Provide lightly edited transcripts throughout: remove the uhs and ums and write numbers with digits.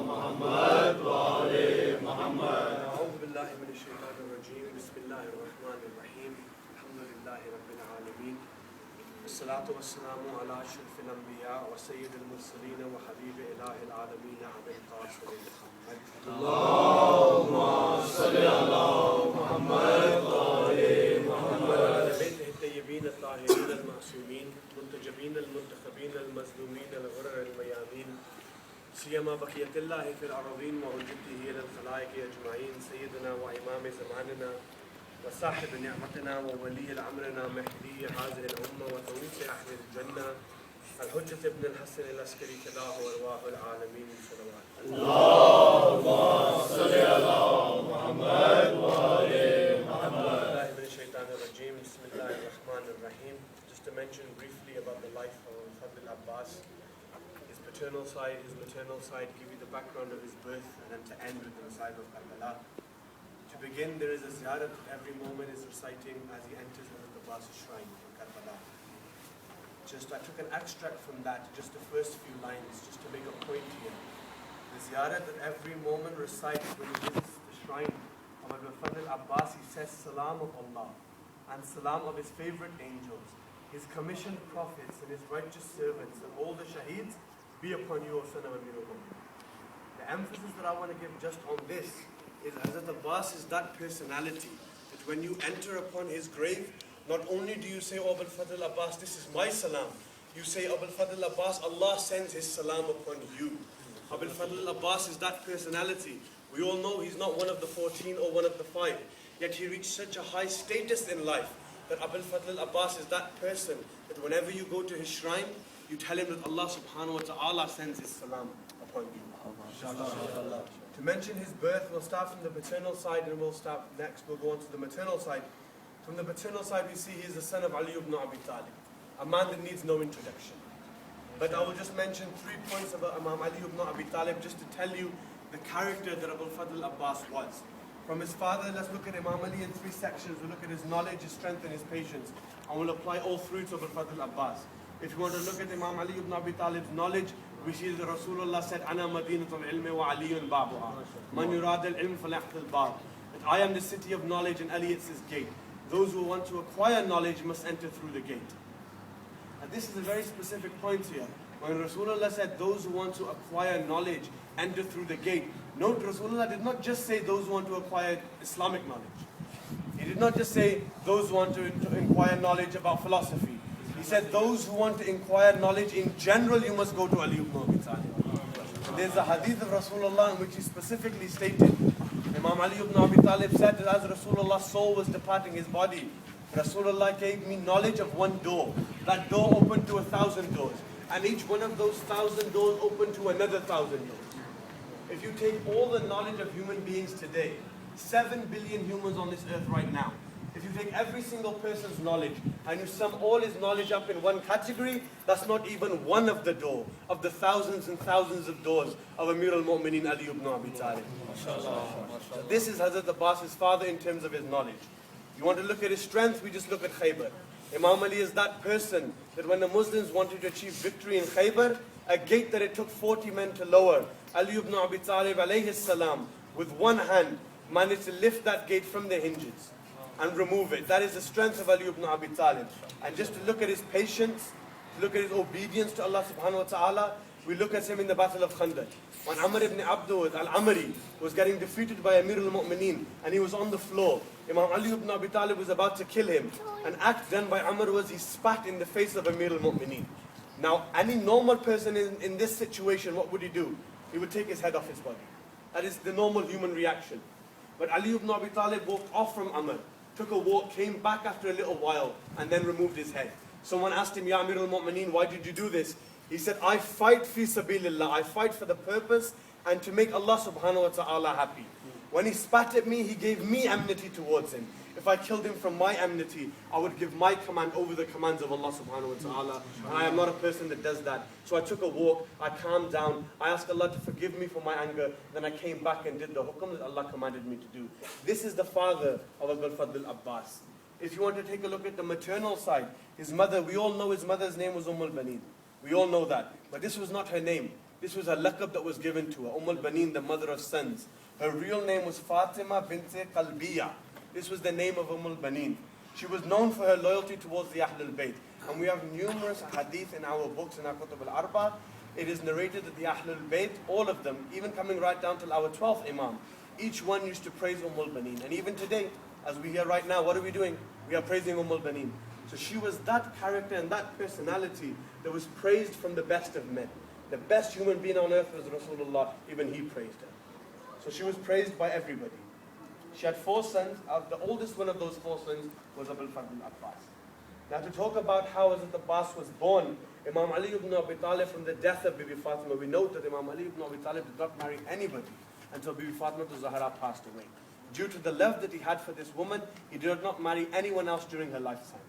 Muhammad wa ali Muhammad. A'udhu billahi minash shaitanir rajeem. Bismillahir rahmanir rahim. Alhamdulillahi rabbil alameen. Wassalatu wassalamu ala ashrafil anbiya wa sayyidil mursaleen wa habib ilahil alameen Abil Qasim Muhammad. Allahumma salli ala Muhammad wa ali Muhammad. بيته الطيبين الطاهرين المعصومين منتجبين المنتخبين المظلومين الغرر الميامين سيما بقية الله في الأراضين وحجته إلى الخلائق أجمعين سيدنا وإمام زماننا وصاحب نعمتنا وولي أمرنا مهدي هذه الأمة وطويس أهل الجنة الحجة ابن الحسن العسكري كلاه وأرواح العالمين صلوات اللهم صل على محمد وآل محمد. بسم الله الرحمن الرحيم. Just to mention briefly about the life of Hazrat Abbas, his paternal side, his maternal side, give you the background of his birth, and then to end with the side of Karbala. To begin, there is a ziyarat that every moment is reciting as he enters Hazrat Abbas' shrine in Karbala. I took an extract from that, just the first few lines, just to make a point here. The ziyarat that every moment recites when he visits the shrine of Hazrat Abbas, he says Salam of Allah and Salam of his favorite angels, his commissioned prophets and his righteous servants and all the shaheeds be upon you, O son of Amir al-Mu'minin. The emphasis that I want to give just on this is Hazrat Abbas is that personality that when you enter upon his grave, not only do you say, oh Abul Fadl Abbas, this is my salam, you say, Abul Fadl Abbas, Allah sends his salam upon you. Abul Fadl Abbas is that personality. We all know he's not one of the 14 or one of the 5. Yet he reached such a high status in life that Abul Fadl Abbas is that person that whenever you go to his shrine, you tell him that Allah subhanahu wa ta'ala sends his salam upon you. To mention his birth, we'll start from the paternal side and we'll go on to the maternal side. From the paternal side, we see he is the son of Ali ibn Abi Talib, a man that needs no introduction. But I will just mention 3 points about Imam Ali ibn Abi Talib just to tell you the character that Abul Fadl Abbas was. From his father, let's look at Imam Ali in 3 sections. We'll look at his knowledge, his strength and his patience. And we'll apply all 3 to Abul Fadl Abbas. If you want to look at Imam Ali ibn Abi Talib's knowledge, we see that Rasulullah said, Ana madinatul ilmi wa aliyun babuha. Man yurad al-ilm falyahth al-bab. That I am the city of knowledge and Ali is his gate. Those who want to acquire knowledge must enter through the gate. And this is a very specific point here. When Rasulullah said, those who want to acquire knowledge enter through the gate. Note, Rasulullah did not just say those who want to acquire Islamic knowledge. He did not just say those who want to inquire knowledge about philosophy. He said those who want to inquire knowledge in general, you must go to Ali ibn Abi Talib. And there's a hadith of Rasulullah in which he specifically stated, Imam Ali ibn Abi Talib said that as Rasulullah's soul was departing his body, Rasulullah gave me knowledge of one door. That door opened to 1,000 doors. And each one of those 1,000 doors opened to another 1,000 doors. If you take all the knowledge of human beings today, 7 billion humans on this earth right now, if you take every single person's knowledge and you sum all his knowledge up in one category, that's not even one of the door of the thousands and thousands of doors of Amir al-Mu'minin Ali ibn Abi Talib. So this is Hazrat Abbas' father in terms of his knowledge. You want to look at his strength, we just look at Khaybar. Imam Ali is that person that when the Muslims wanted to achieve victory in Khaybar, a gate that it took 40 men to lower, Ali ibn Abi Talib alayhi salam, with one hand, managed to lift that gate from the hinges and remove it. That is the strength of Ali ibn Abi Talib. And just to look at his patience, to look at his obedience to Allah subhanahu wa ta'ala, we look at him in the Battle of Khandaq. When Amr ibn Abdud al-Amri was getting defeated by Amir al-Mu'mineen and he was on the floor, Imam Ali ibn Abi Talib was about to kill him. An act done by Amr was he spat in the face of Amir al-Mu'mineen. Now, any normal person in this situation, what would he do? He would take his head off his body. That is the normal human reaction. But Ali ibn Abi Talib walked off from Amr, took a walk, came back after a little while, and then removed his head. Someone asked him, Ya Amir al-Mu'mineen, why did you do this? He said, I fight fi sabilillah. I fight for the purpose and to make Allah subhanahu wa ta'ala happy. When he spat at me, he gave me enmity towards him. If I killed him from my enmity, I would give my command over the commands of Allah subhanahu wa ta'ala. And I am not a person that does that. So I took a walk, I calmed down, I asked Allah to forgive me for my anger, then I came back and did the hukm that Allah commanded me to do. This is the father of Abul Fadl Abbas. If you want to take a look at the maternal side, his mother, we all know his mother's name was Umm al-Baneen. We all know that. But this was not her name. This was a laqab that was given to her, al-Baneen, the mother of sons. Her real name was Fatima bint Qalbiya. This was the name of al-Baneen. She was known for her loyalty towards the Ahlul Bayt. And we have numerous hadith in our books, in our Kutub al-Arba. It is narrated that the Ahlul Bayt, all of them, even coming right down till our 12th Imam, each one used to praise Baneen. And even today, as we hear right now, what are we doing? We are praising Baneen. So she was that character and that personality that was praised from the best of men. The best human being on earth was Rasulullah, even he praised her. So she was praised by everybody. She had 4 sons. The oldest one of those 4 sons was Abul Fadl Abbas. Now to talk about how Hazrat Abbas was born, Imam Ali ibn Abi Talib, from the death of Bibi Fatima, we note that Imam Ali ibn Abi Talib did not marry anybody until Bibi Fatima Zahra passed away. Due to the love that he had for this woman, he did not marry anyone else during her lifetime.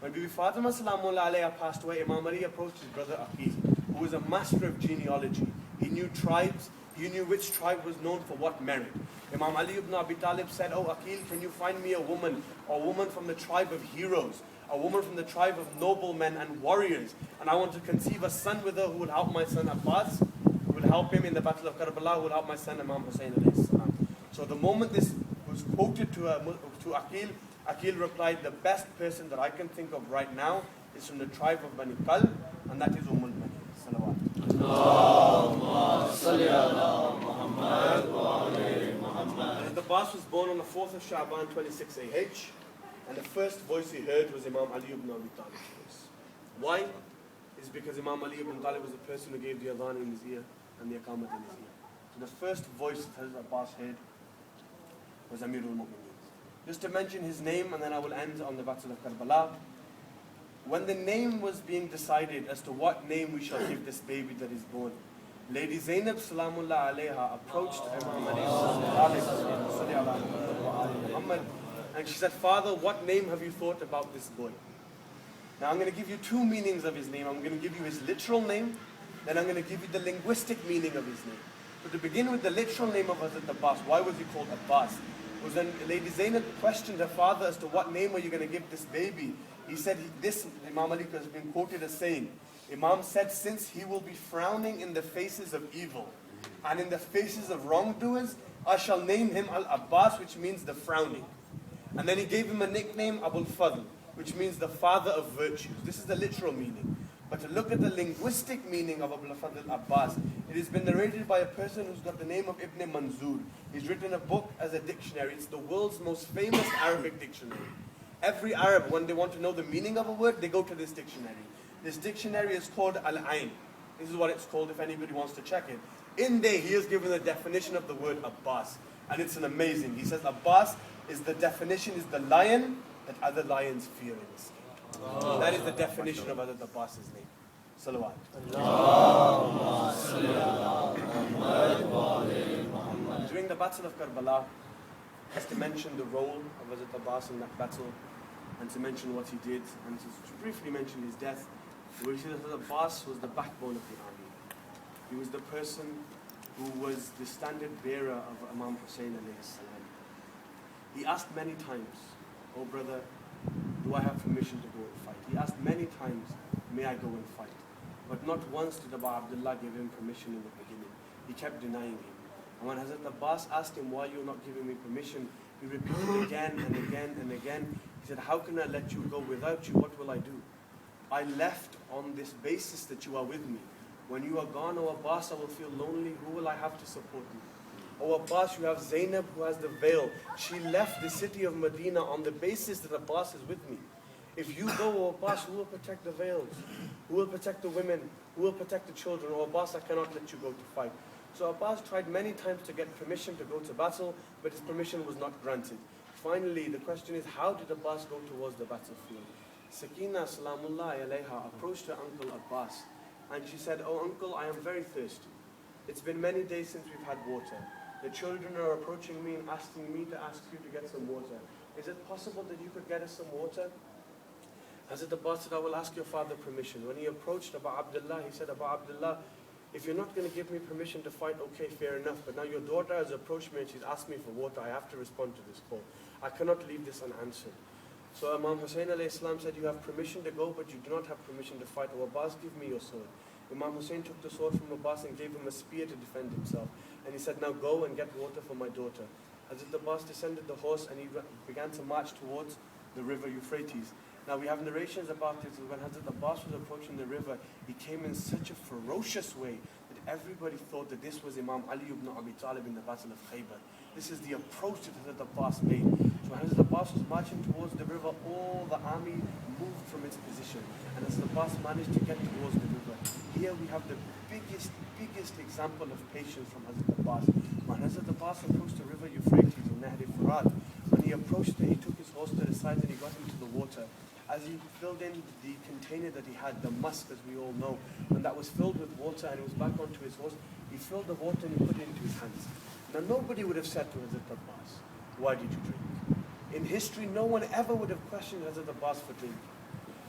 When Bibi Fatima Salamullah alayha passed away, Imam Ali approached his brother Aqil, who was a master of genealogy. He knew tribes, he knew which tribe was known for what merit. Imam Ali ibn Abi Talib said, "Oh Aqil, can you find me a woman from the tribe of heroes, a woman from the tribe of noblemen and warriors, and I want to conceive a son with her who would help my son Abbas, who would help him in the battle of Karbala, who would help my son Imam Hussaini a.s. So the moment this was quoted to Aqil, Aqil replied, "The best person that I can think of right now is from the tribe of Bani Qalb, and that is Baneen." Salawat. Allahumma salli ala Muhammad wa ali Muhammad. The Abbas was born on the 4th of Sha'ban, 26 AH, and the first voice he heard was Imam Ali ibn Abi Talib's voice. Why? It's because Imam Ali ibn Talib was the person who gave the adhan in his ear and the iqamat in his ear. So the first voice that Hazrat Abbas heard was Amirul Mu'mineen. Just to mention his name, and then I will end on the Battle of Karbala. When the name was being decided as to what name we shall give this baby that is born, Lady Zainab Salamullah alayha approached Imam Ali and she said, "Father, what name have you thought about this boy?" Now I'm going to give you 2 meanings of his name. I'm going to give you his literal name, then I'm going to give you the linguistic meaning of his name. But to begin with the literal name of Hazrat Abbas, why was he called Abbas? It was when Lady Zainab questioned her father as to what name are you going to give this baby. He said, this Imam Ali has been quoted as saying, Imam said, since he will be frowning in the faces of evil and in the faces of wrongdoers, I shall name him Al-Abbas, which means the frowning. And then he gave him a nickname, Abul Fadl, which means the father of virtues. This is the literal meaning. But to look at the linguistic meaning of Abul Fadl Abbas, it has been narrated by a person who's got the name of Ibn Manzoor. He's written a book as a dictionary. It's the world's most famous Arabic dictionary. Every Arab, when they want to know the meaning of a word, they go to this dictionary. This dictionary is called Al-Ain. This is what it's called if anybody wants to check it. In there, he has given the definition of the word Abbas. And it's an amazing. He says Abbas is the definition, is the lion that other lions fear in this game. That is the definition of Hazrat Abbas's name. Salawat. During the Battle of Karbala, just to mention the role of Hazrat Abbas in that battle, and to mention what he did, and to briefly mention his death, we see that Hazrat Abbas was the backbone of the army. He was the person who was the standard bearer of Imam Hussain a.s. He asked many times, "Oh brother, do I have permission to go and fight?" He asked many times, "May I go and fight?" But not once did Abu Abdullah give him permission in the beginning. He kept denying him. And when Hazrat Abbas asked him, "Why you're not giving me permission?" he repeated again and again and again. He said, "How can I let you go without you? What will I do? I left on this basis that you are with me. When you are gone, O Abbas, I will feel lonely. Who will I have to support me? O Abbas, you have Zainab who has the veil. She left the city of Medina on the basis that Abbas is with me. If you go, O Abbas, who will protect the veils? Who will protect the women? Who will protect the children? O Abbas, I cannot let you go to fight." So Abbas tried many times to get permission to go to battle, but his permission was not granted. Finally, the question is, how did Abbas go towards the battlefield? Sakina Salamullah alayha approached her uncle Abbas, and she said, "Oh uncle, I am very thirsty. It's been many days since we've had water. The children are approaching me and asking me to ask you to get some water. Is it possible that you could get us some water?" Hazrat Abbas said, "I will ask your father permission." When he approached Abu Abdullah, he said, "Abu Abdullah, if you're not going to give me permission to fight, okay, fair enough. But now your daughter has approached me and she's asked me for water. I have to respond to this call. I cannot leave this unanswered." So Imam Hussain a.s. said, "You have permission to go, but you do not have permission to fight. O Abbas, give me your sword." Imam Hussain took the sword from Abbas and gave him a spear to defend himself. And he said, now go and get water for my daughter. Hazrat Abbas descended the horse and he began to march towards the river Euphrates. Now we have narrations about this. When Hazrat Abbas was approaching the river, he came in such a ferocious way that everybody thought that this was Imam Ali ibn Abi Talib in the Battle of Khaybar. This is the approach that Hazrat Abbas made. So when Hazrat Abbas was marching towards the river, all the army moved from its position. And Hazrat Abbas managed to get towards the river. Here we have the biggest example of patience from Hazrat Abbas. When Hazrat Abbas approached the river Euphrates, or Nahr Furat, when he approached it, he took his horse to the side and he got into the water. As he filled in the container that he had, the musk, as we all know, when that was filled with water and it was back onto his horse, he filled the water and he put it into his hands. Now nobody would have said to Hazrat Abbas, why did you drink? In history, no one ever would have questioned Hazrat Abbas for drinking.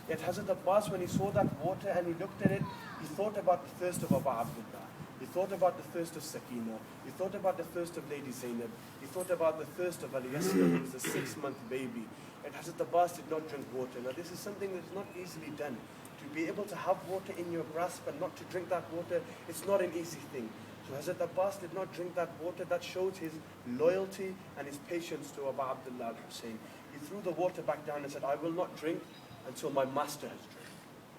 Yet Hazrat Abbas, when he saw that water and he looked at it, he thought about the thirst of Abu Abdullah. He thought about the thirst of Sakina. He thought about the thirst of Lady Zainab. He thought about the thirst of Ali Yasir, who was a 6-month baby. And Hazrat Abbas did not drink water. Now this is something that's not easily done. To be able to have water in your grasp and not to drink that water, it's not an easy thing. So Hazrat Abbas did not drink that water. That shows his loyalty and his patience to Abu Abdullah al-Hussein. He threw the water back down and said, I will not drink until my master has drunk.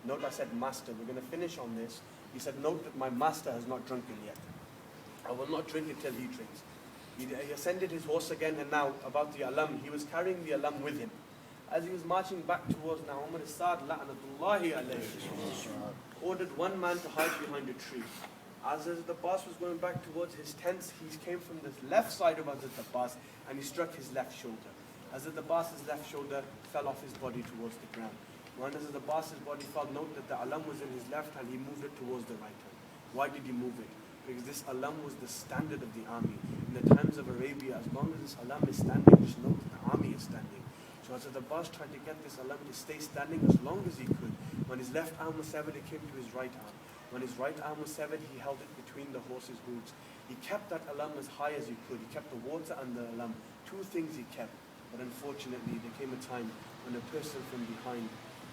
Note I said master. We're going to finish on this. He said, note that my master has not drunken yet. I will not drink until he drinks. He ascended his horse again, and now about the alam, he was carrying the alam with him. As he was marching back towards Umar Sa'd, la'natullahi alayhi, ordered one man to hide behind a tree. As Hazrat Abbas was going back towards his tents, he came from the left side of Hazrat Abbas and he struck his left shoulder. Hazrat Abbas's left shoulder fell off his body towards the ground. When Hazrat Abbas's body fell, note that the alam was in his left hand, he moved it towards the right hand. Why did he move it? Because this alam was the standard of the army. In the times of Arabia, as long as this alam is standing, just note that the army is standing. So Hazrat Abbas tried to get this alam to stay standing as long as he could. When his left arm was severed, it came to his right arm. When his right arm was severed, he held it between the horse's hooves. He kept that alam as high as he could. He kept the water and the alam. Two things he kept. But unfortunately, there came a time when a person from behind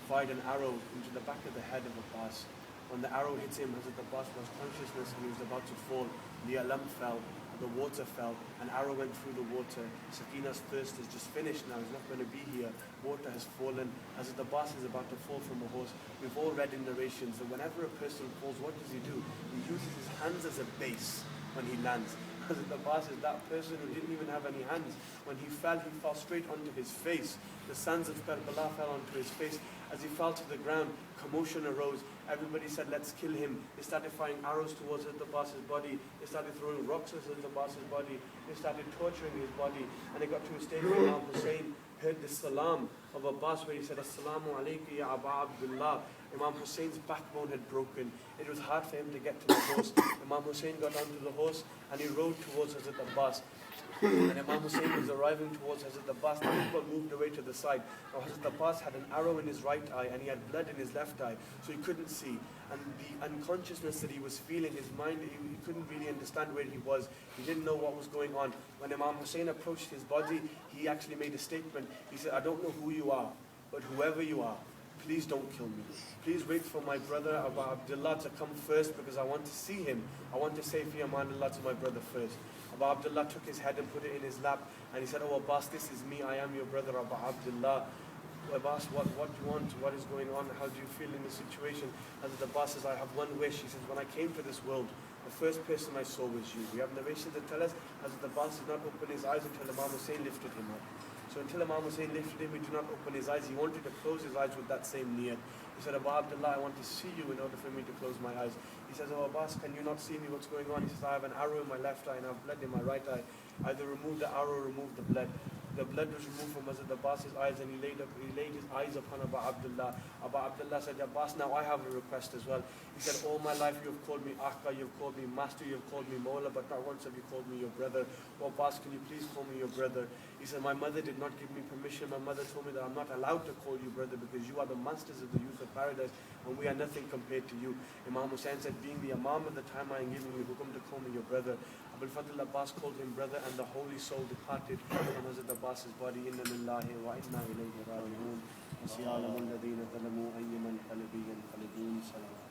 fired an arrow into the back of the head of Abbas. When the arrow hit him, Hazrat Abbas lost consciousness and he was about to fall. The alam fell, the water fell, an arrow went through the water. Sakina's thirst is just finished now, he's not going to be here. Water has fallen. Hazrat Abbas is about to fall from a horse. We've all read in narrations that whenever a person falls, what does he do? He uses his hands as a base when he lands. Hazrat Abbas is that person who didn't even have any hands. When he fell straight onto his face. The sons of Karbala fell onto his face. As he fell to the ground, commotion arose. Everybody said, let's kill him. They started firing arrows towards Hazrat Abbas's body. They started throwing rocks at Hazrat Abbas's body. They started torturing his body. And it got to a stage where Imam Hussain heard the salam of Abbas where he said, Assalamu alaikum ya Abu Abdullah. Imam Hussein's backbone had broken. It was hard for him to get to the horse. Imam Hussain got onto the horse and he rode towards Hazrat Abbas. And Imam Hussain was arriving towards Hazrat Abbas. The people moved away to the side. Now Hazrat Abbas had an arrow in his right eye and he had blood in his left eye, so he couldn't see. And the unconsciousness that he was feeling, his mind, he couldn't really understand where he was. He didn't know what was going on. When Imam Hussain approached his body, he actually made a statement. He said, I don't know who you are, but whoever you are, please don't kill me. Please wait for my brother Abu Abdullah to come first because I want to see him. I want to say Fi Amanullah to my brother first. Abu Abdullah took his head and put it in his lap and he said, oh Abbas, this is me, I am your brother Abu Abdullah. Abbas, what do you want? What is going on? How do you feel in this situation? Hazrat Abbas says, I have one wish. He says, when I came to this world, the first person I saw was you. We have narrations that tell us Hazrat Abbas did not open his eyes until Imam Hussain lifted him up. So until Imam Hussain lifted him, he did not open his eyes. He wanted to close his eyes with that same niyat. He said, Abu Abdullah, I want to see you in order for me to close my eyes. He says, oh Abbas, can you not see me? What's going on? He says, I have an arrow in my left eye and I have blood in my right eye. Either remove the arrow or remove the blood. The blood was removed from Hazrat Abbas's eyes and he laid his eyes upon Abu Abdullah. Abu Abdullah said, Abbas, now I have a request as well. He said, all my life you have called me Akka, you have called me Master, you have called me Mawla, but not once have you called me your brother. Oh Abbas, can you please call me your brother? He said, my mother did not give me permission. My mother told me that I'm not allowed to call you brother because you are the masters of the youth of paradise and we are nothing compared to you. Imam Hussain said, being the Imam of the time I am giving you hukum to call me your brother. Abul Fadl Abbas called him brother and the holy soul departed from Hazrat Abbas's body. Inna lillahi wa inna ilayhi raji'un. وَسِيَعْلَمُ الَّذِينَ ظَلَمُوا أَيَّ مَنْقَلَبٍ يَنْقَلِبُونَ.